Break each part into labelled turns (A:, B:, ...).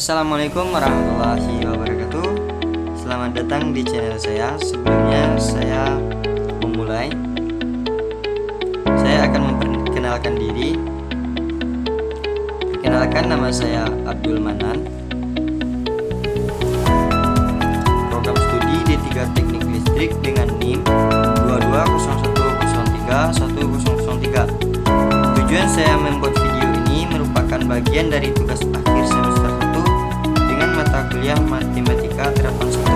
A: Assalamualaikum warahmatullahi wabarakatuh. Selamat datang di channel saya. Sebelumnya saya memulai, saya akan memperkenalkan diri. Perkenalkan, nama saya Abdul Manan. Program studi D3 Teknik Listrik dengan NIM 2201031003. Tujuan saya membuat video ini merupakan bagian dari tugas akhir semester 1 dengan mata kuliah Matematika Terapan 1,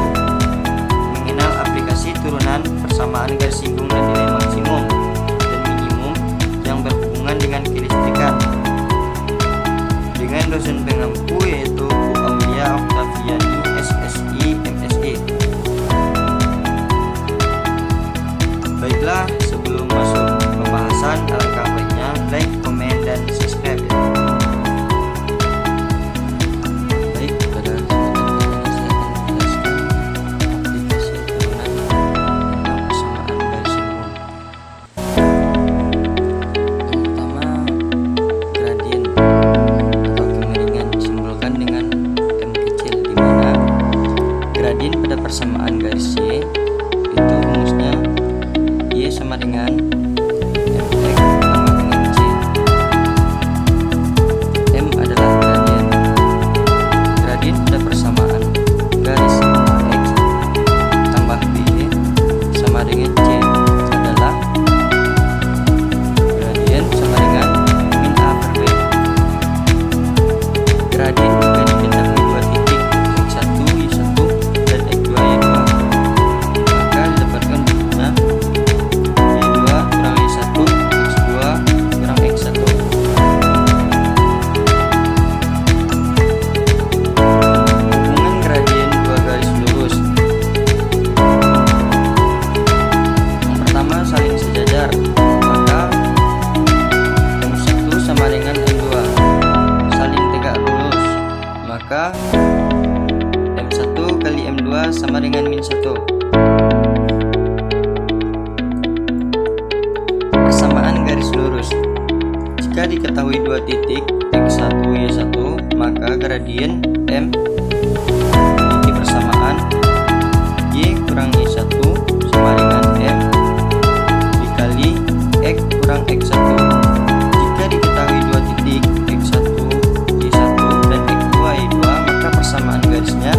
A: mengenal aplikasi turunan, persamaan garis singgung dan nilai maksimum dan minimum yang berhubungan dengan kelistrikan, dengan dosen pengampu yaitu Bu Aulia Oktaviani SSI MSI. Baiklah, sebelum masuk pembahasan, alangkah baiknya like, komen, dan subscribe ya. Baik, pada kesempatan ini saya akan menjelaskan aplikasi turunan tentang persamaan garis singgung. Yang pertama, gradien atau kemiringan disimbolkan dengan M kecil, di mana gradien pada persamaan garis Y itu rumusnya Y sama dengan Mx tambah dengan C. M adalah gradien. Gradien pada persamaan garis AX tambah BY sama dengan C adalah gradien sama dengan min A per B. Gradien juga diketahui dua titik, X1 Y1 dan X2 Y2. Maka didapatkan bentuknya Y2 kurang Y1 X2 kurang X1. Hubungan gradien dua garis lurus. Yang pertama, saling sejajar, maka M1 sama dengan M2. Saling tegak lurus, maka M1 kali M2 sama dengan min 1. Persamaan garis lurus. Jika diketahui dua titik X1 Y1, maka gradien M memiliki persamaan Y kurang Y1 sama dengan M dikali X kurang X1. Jika diketahui dua titik X1 Y1 dan X2 Y2, maka persamaan garisnya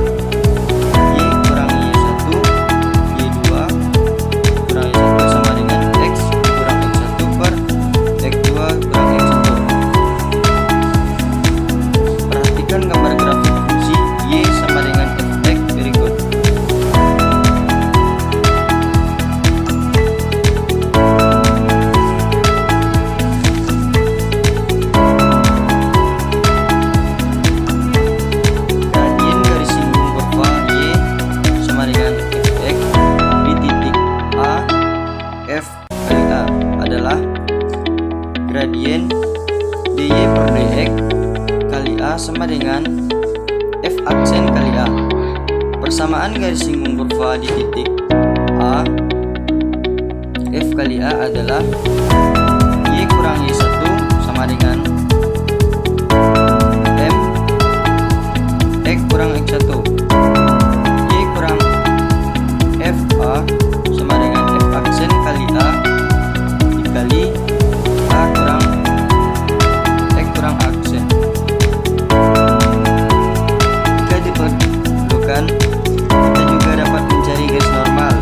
A: Y kurang Y1 Y2 kurang Y1 sama dengan X kurang X1 per X2 kurang X1. Perhatikan gambar grafik fungsi Y sama dengan Fx berikut. Gradien garis singgung kurva Y sama dengan Fx di titik A F kali A adalah gradien dy per dx kali A sama dengan F aksen kali A. Persamaan garis singgung kurva di titik A F kali A adalah Y kurang Y1 sama dengan M X kurang X1. Y kurang FA sama dengan F aksen kali A dikali A kurang X kurang aksen. Jika diperlukan, kita juga dapat mencari garis normal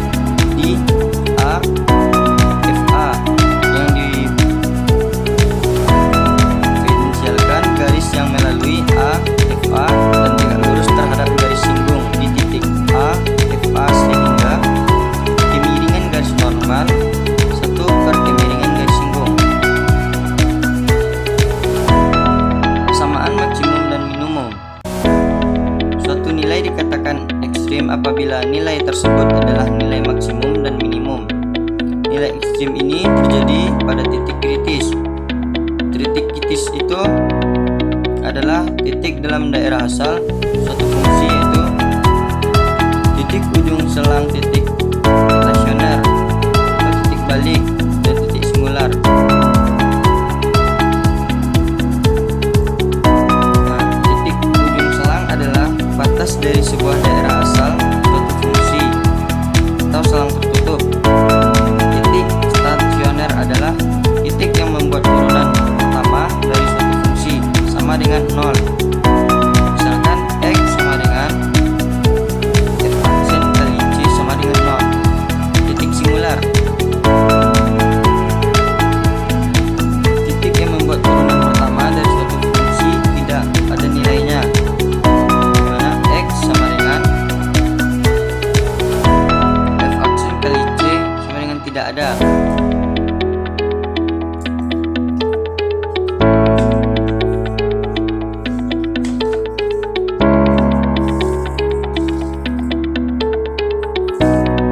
A: di A FA yang diferensialkan garis yang melalui A FA dan tegak lurus terhadap garis singgung di titik A FA, sehingga kemiringan garis normal 1 per kemiringan garis singgung. Persamaan maksimum dan minimum. Suatu nilai dikatakan ekstrim apabila nilai tersebut adalah nilai maksimum dan minimum. Nilai ekstrim ini terjadi pada titik kritis. Titik kritis itu adalah titik dalam daerah asal suatu fungsi, yaitu titik ujung selang titik stasioner atau titik balik dan titik singular. Nah, titik ujung selang adalah tidak ada.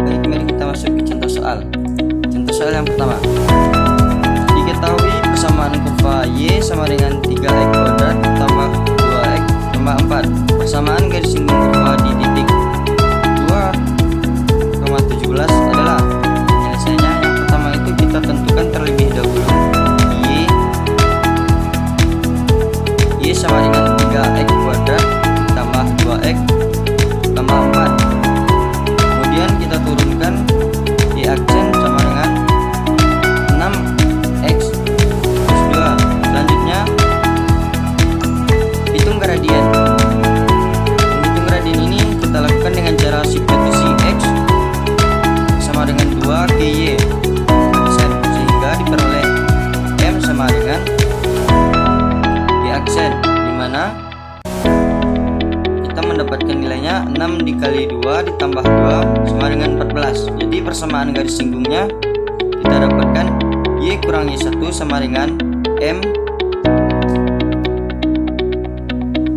A: Baik, mari kita masuk ke contoh soal. Contoh soal yang pertama. Diketahui persamaan kurva Y sama dengan 3x kuadrat tambah 2x tambah 4. Persamaan garis singgung kurva di titik 2,17 adalah. Penyelesaiannya yang pertama itu kita tentukan terlebih dahulu Y sama dengan 3x kuadrat tambah 2x tambah 4. Kemudian kita turunkan Y aksen sama dengan 6x plus 2. Selanjutnya hitung gradien. Menghitung gradien ini kita lakukan dengan cara substitusi x sama dengan 2 ky aksen, sehingga diperoleh m sama dengan y aksen, dimana kita mendapatkan nilainya 6 dikali 2 ditambah 2 sama dengan 14. Jadi persamaan garis singgungnya kita dapatkan y kurang y1 sama dengan m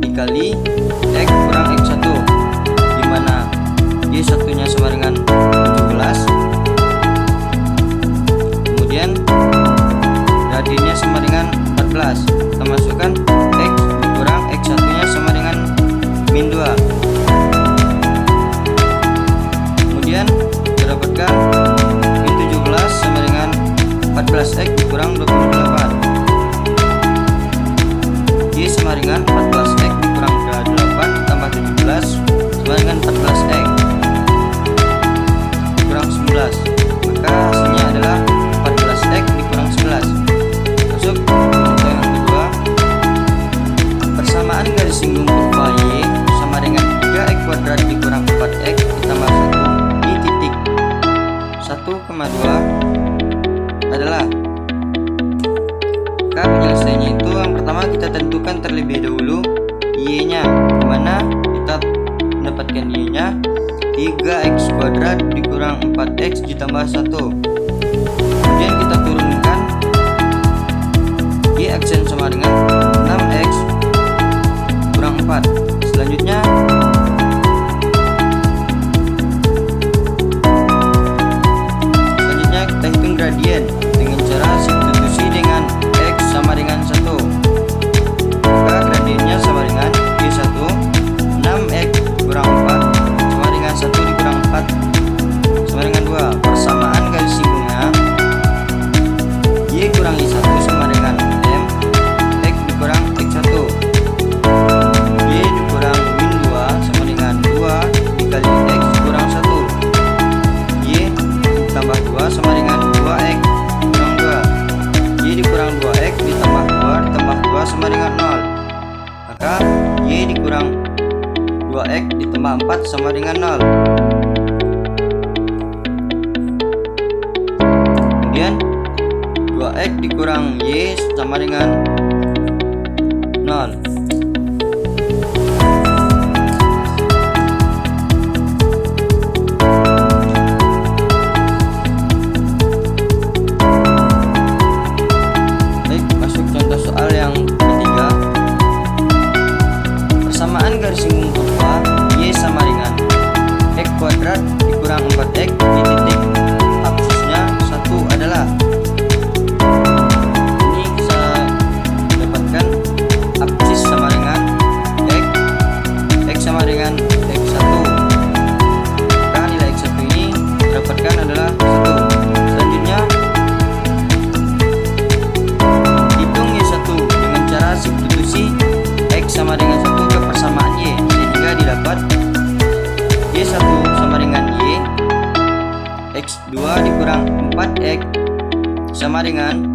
A: dikali x kurang x1, dimana y1 nya sama dengan 17. Kemudian gradiennya sama dengan 14. Kita masukkan x dikurang x1 nya sama dengan min 2. Kemudian kita dapatkan min 17 sama dengan 14x dikurang 28. Y sama dengan 14x dikurang 8 tambah 17 sama dengan 14x dikurang 11. Maka hasilnya adalah 14x dikurang 11. Masuk contoh yang kedua. Persamaan garis singgung kurva Y sama dengan 3x kuadrat dikurang 4x ditambah 1 di titik 1,2 adalah. Maka penyelesaiannya itu yang pertama kita tentukan terlebih dahulu Y nya, dimana kita mendapatkan Y nya 3x kuadrat dikurang 4x ditambah 1. Kemudian kita turunkan Y aksen sama dengan 6x kurang 4. Selanjutnya kita hitung gradien dengan cara substitusi dengan x sama dengan 1. Maka gradiennya sama dengan y1 6x kurang 4 sama dengan 1 dikurang 4 sama dengan 2. Persamaan garis singgungnya y kurang y1 sama dengan m x dikurang x1. Y dikurang min 2 sama dengan 2 dikali x kurang 1. Y ditambah 2 sama dengan 2x kurang 2. Y dikurang 2x ditambah 2 ditambah 2 sama dengan 0. Maka Y dikurang 2x ditambah 4 sama dengan 0. Kemudian 2x dikurang Y sama dengan 0. Baik, masuk contoh soal yang ketiga. Persamaan garis singgung kurva Y sama dengan x kuadrat dikurang 4x di titik absisnya 1 adalah. Ini bisa dapatkan absis sama dengan x sama dengan x1. Maka nilai x1 ini dapatkan adalah 1. Selanjutnya hitung y1 dengan cara substitusi x sama dengan 1 ke persamaan y, sehingga didapat y1 sama dengan y x2 dikurang 4x sama dengan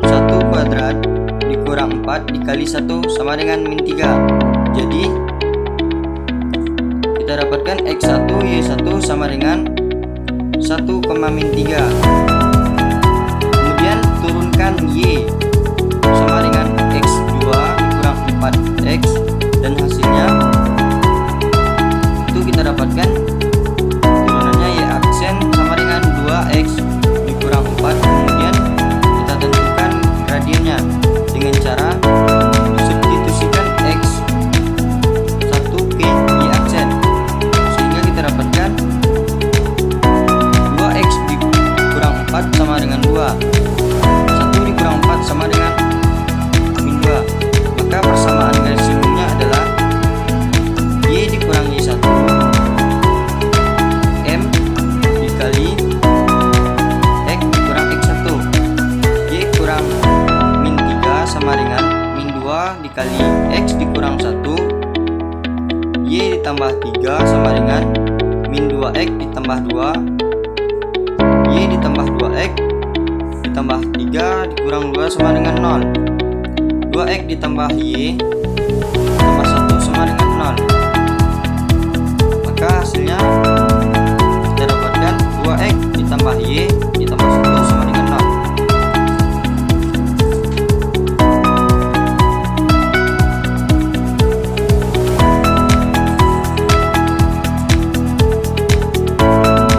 A: 1 kuadrat dikurang 4 dikali 1 sama dengan min 3. Jadi kita dapatkan x1 y1 sama dengan 1, min 3. Kemudian turunkan y sama dengan x2 dikurang 4x, dan hasilnya itu kita dapatkan turunannya y aksen sama dengan 2x ditambah 2, Y ditambah 2X ditambah 3 dikurang 2 sama dengan 0. 2X ditambah Y tambah 1 sama dengan 0. Maka hasilnya kita dapatkan 2X ditambah Y ditambah 1 sama dengan 0.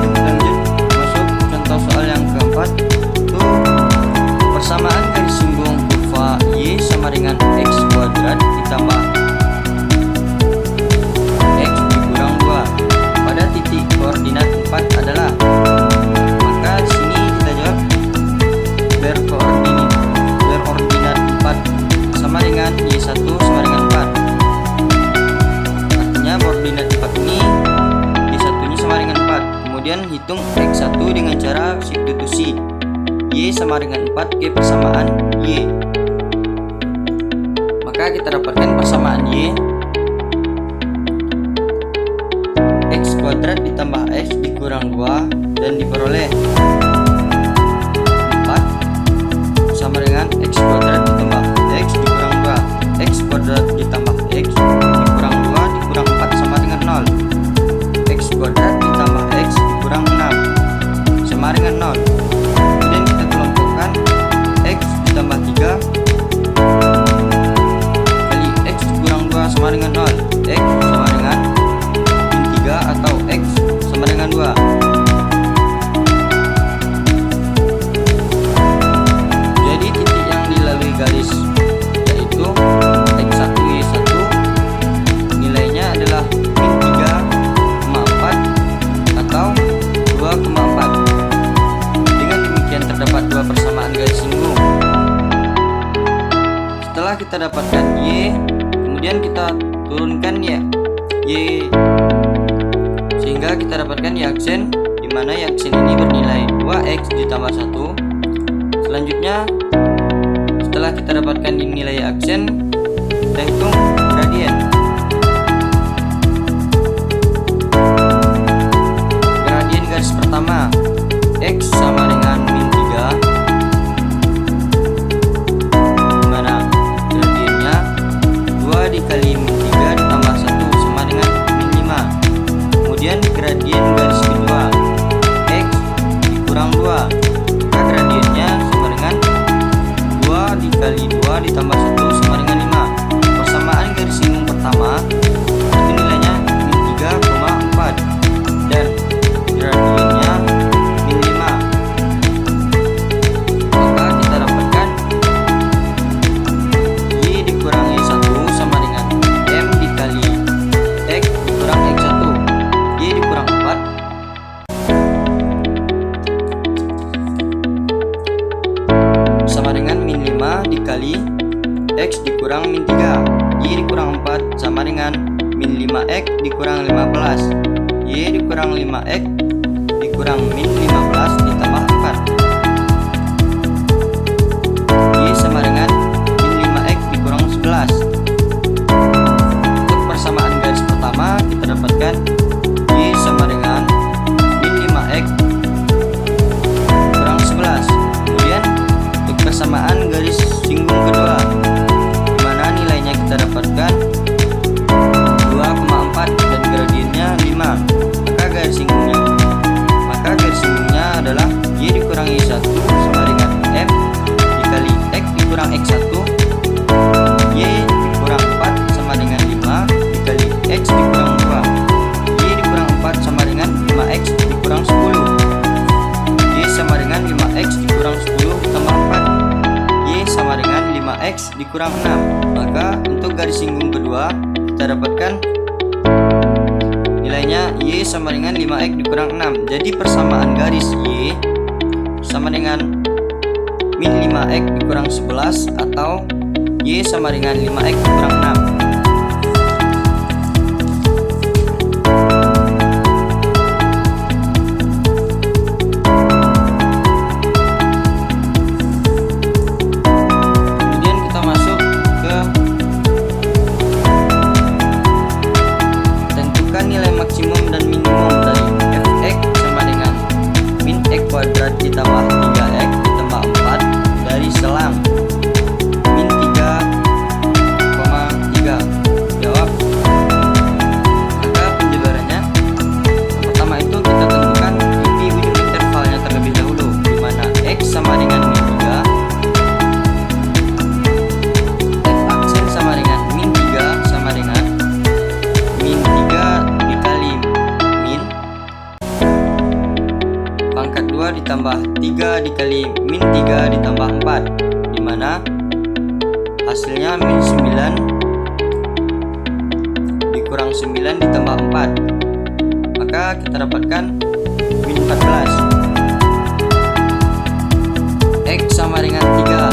A: Lanjut masuk contoh soal yang keempat. Persamaan garis singgung kurva Y sama dengan X kuadrat ditambah X dikurang 2 pada titik koordinat 4 adalah. Maka di sini kita jawab berkoordinat 4 sama dengan Y1 sama dengan 4. Artinya koordinat 4 ini Y1 nya sama dengan 4. Kemudian hitung X1 dengan cara substitusi. Y sama dengan 4 ke persamaan Y. Maka kita dapatkan persamaan Y X kuadrat ditambah X dikurang 2 dan diperoleh 4 sama dengan X kuadrat ditambah X dikurang 2. X kuadrat ditambah X dikurang 2 dikurang 4 sama dengan 0. X kuadrat ditambah X dikurang 6 sama dengan 0. Kemudian kita kelompokkan X ditambah 3 kali X dikurang 2 sama dengan 0. X sama dengan min 3 atau X sama dengan 2. Jadi titik yang dilalui garis yaitu X1 Y1 nilainya adalah min 3,4 atau 2,4. Dengan demikian terdapat dua persamaan garis singgung. Setelah kita dapatkan Y, kemudian kita turunkan Y sehingga kita dapatkan Y aksen, di mana Y aksen ini bernilai 2X ditambah 1. Selanjutnya setelah kita dapatkan nilai Y aksen, kita hitung gradien. Gradien garis pertama X sama dengan min 3, dimana gradiennya 2 dikali min 3 ditambah 1 sama dengan min 5. Kemudian gradien garis kedua X dikurang 2, maka gradiennya sama dengan 2 dikali 2 ditambah 1 sama dengan 5. Persamaan garis singgung pertama itu nilainya min 3,4 dan gradiennya min 5. Maka kita dapatkan Y dikurang Y1 sama dengan M dikali X dikurang X1. Y dikurang 4 sama dengan min 5 dikali X dikurang min 3. Y dikurang 4 sama dengan min 5X dikurang 15. Y dikurang 5X dikurang min 15 ditambah 4. Y sama dengan min 5X dikurang 11. Untuk persamaan garis pertama kita dapatkan Y sama dengan min 5X kurang 11. Kemudian untuk persamaan garis singgung kedua, di mana nilainya kita dapatkan 2,4 dan gradiennya 5. Maka garis singgungnya adalah Y dikurang Y1 sama dengan M dikali X dikurang X1. Y dikurang 4 sama dengan 5 dikali X dikurang 2. Y dikurang 4 sama dengan 5X dikurang 10. Y sama dengan 5X dikurang 10 ditambah 4. Y sama dengan 5X dikurang 6. Maka untuk garis singgung kedua kita dapatkan nilainya Y sama dengan 5X dikurang 6. Jadi persamaan garis Y sama dengan min 5X dikurang 11 atau Y sama dengan 5X dikurang 6. Kemudian kita masuk ke tentukan nilai maksimum dan minimum dari fx kuadrat ditambah 3x ditambah 4 dari selang min 3,3. Jawab. Maka penjabarannya, pertama itu kita tentukan IP ujung intervalnya terlebih dahulu, di mana x sama dengan min 3, f aksen sama dengan min 3 sama dengan min 3 dikali min pangkat 2 ditambah 3 dikali min 3 ditambah 4, di mana hasilnya min 9 dikurang 9 ditambah 4, maka kita dapatkan min 14. X sama dengan 3,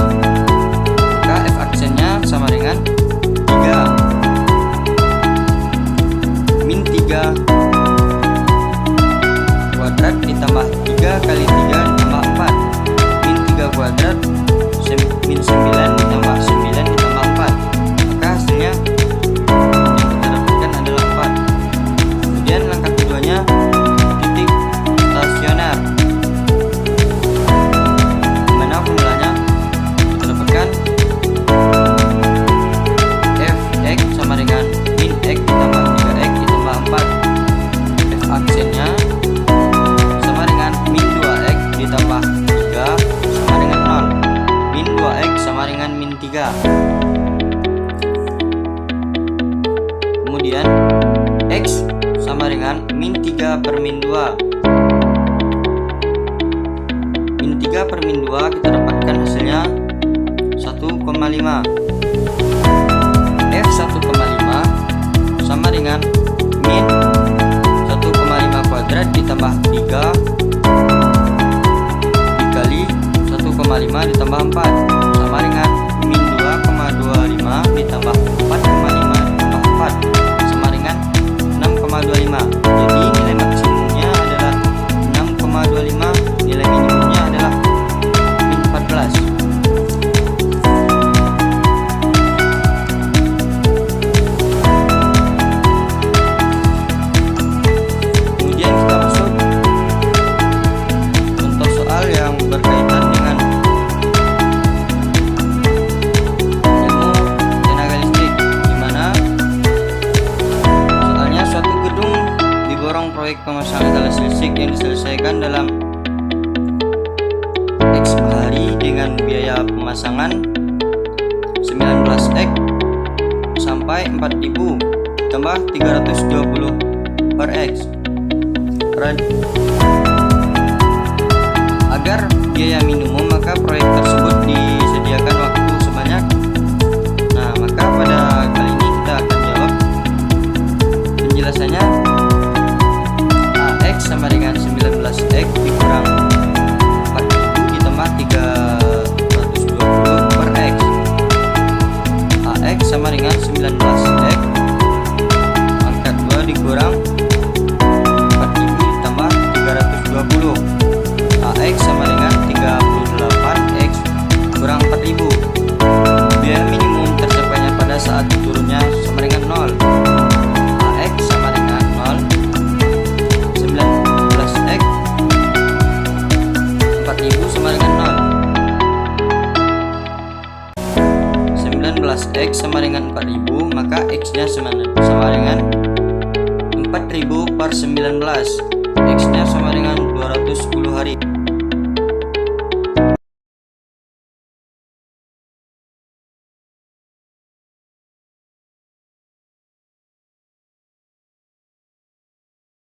A: maka f aksennya sama dengan 3 min 3 kuadrat ditambah 3 kali 3 ditambah 4, min 3 kuadrat min 9 ditambah 9 ditambah 4, maka hasilnya yang kita dapatkan adalah 4. Kemudian langkah keduanya, titik stasioner, dimana formulanya kita dapatkan fx sama dengan min x ditambah 3x ditambah 4, f aksennya sama dengan min 2x ditambah 3 sama dengan 0, min 2x sama dengan min 3. Kemudian x sama dengan min 3 per min 2. Min 3 per min 2 kita dapatkan hasilnya 1,5. F 1,5 sama dengan min 1,5 kuadrat ditambah 3 dikali 1,5 ditambah 4 sama dengan min 2,25 ditambah 4,5 ditambah 4 sama dengan 6,25. Jadi nilai maksimumnya adalah 6,25, nilai minimumnya adalah min 14. Kemudian kita masuk contoh soal yang berkaitan dengan ilmu tenaga listrik, di mana soalnya suatu gedung diborong proyek pemasangan instalasi listrik yang diselesaikan dalam X hari dengan biaya pemasangan 19x sampai 4000 tambah 320 per X. Agar biaya minimum, maka proyek tersebut disediakan waktu sebanyak. Nah, maka pada kali ini kita akan jawab penjelasannya. AX sama dengan 19x dikurang 4000 ditambah 320 per X. AX sama dengan 19x pangkat 2 dikurang 4000 ditambah 320. AX sama dengan 38x kurang 4000. Biaya minimum tercapainya pada saat turunnya sama dengan 0. AX sama dengan 0. 19x 4000 sama dengan 0. 19x sama dengan 4000, maka X nya sama dengan 4000 per 19. X nya sama dengan 210 hari.